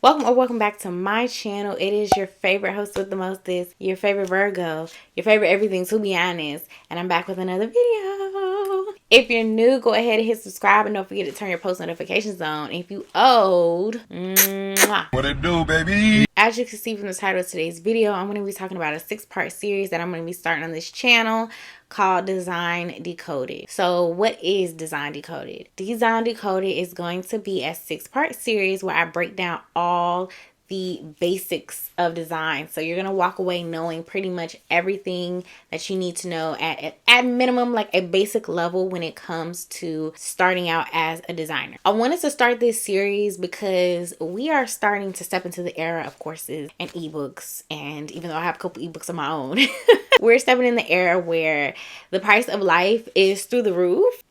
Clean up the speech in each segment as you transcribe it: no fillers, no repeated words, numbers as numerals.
Welcome or welcome back to my channel. It is your favorite host with the mostest, your favorite Virgo, your favorite everything, to be honest. And I'm back with another video. If you're new, go ahead and hit subscribe and don't forget to turn your post notifications on. If you old, What it do, baby? As you can see from the title of today's video, I'm going to be talking about a 6-part series that I'm going to be starting on this channel called Design Decoded. So what is Design Decoded? Design Decoded is going to be a 6-part series where I break down all the basics of design. So you're going to walk away knowing pretty much everything that you need to know at minimum, like a basic level when it comes to starting out as a designer. I wanted to start this series because we are starting to step into the era of courses and ebooks. And even though I have a couple ebooks of my own, we're stepping in the era where the price of life is through the roof.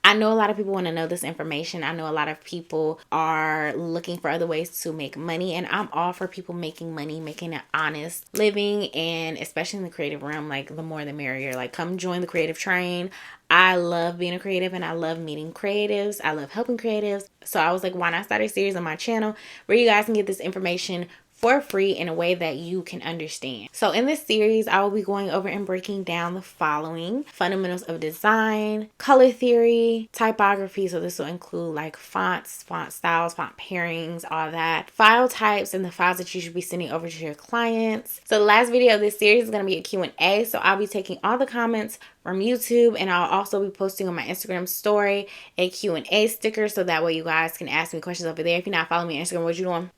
I know a lot of people want to know this information. I know a lot of people are looking for other ways to make money, and I'm all for people making money, making an honest living, and especially in the creative realm, like the more the merrier. Like, come join the creative train. I love being a creative and I love meeting creatives. I love helping creatives. So I was like, why not start a series on my channel where you guys can get this information for free in a way that you can understand. So in this series, I will be going over and breaking down the following: fundamentals of design, color theory, typography. So this will include like fonts, font styles, font pairings, all that, file types, and the files that you should be sending over to your clients. So the last video of this series is going to be a Q&A. So I'll be taking all the comments from YouTube, and I'll also be posting on my Instagram story a Q&A sticker, so that way you guys can ask me questions over there. If you're not following me on Instagram, what you doing?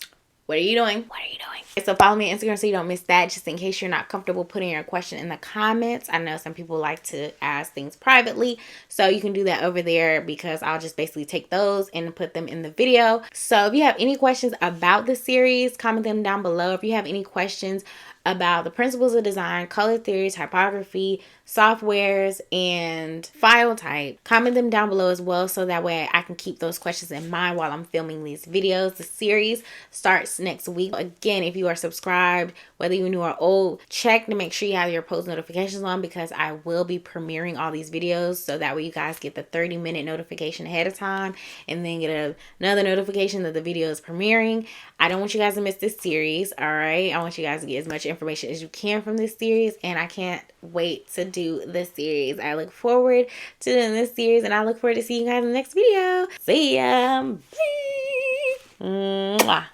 What are you doing? What are you doing? So follow me on Instagram so you don't miss that, just in case you're not comfortable putting your question in the comments. I know some people like to ask things privately, so you can do that over there because I'll just basically take those and put them in the video. So if you have any questions about the series, comment them down below. If you have any questions about the principles of design, color theory, typography, softwares, and file type, comment them down below as well, so that way I can keep those questions in mind while I'm filming these videos. The series starts next week. Again, if you are subscribed, whether you're new or old, check to make sure you have your post notifications on, because I will be premiering all these videos, so that way you guys get the 30-minute notification ahead of time and then get another notification that the video is premiering. I don't want you guys to miss this series, all right? I want you guys to get as much information as you can from this series, and I can't wait to do this series. I look forward to doing this series, and I look forward to seeing you guys in the next video. See ya. Bye. Mwah.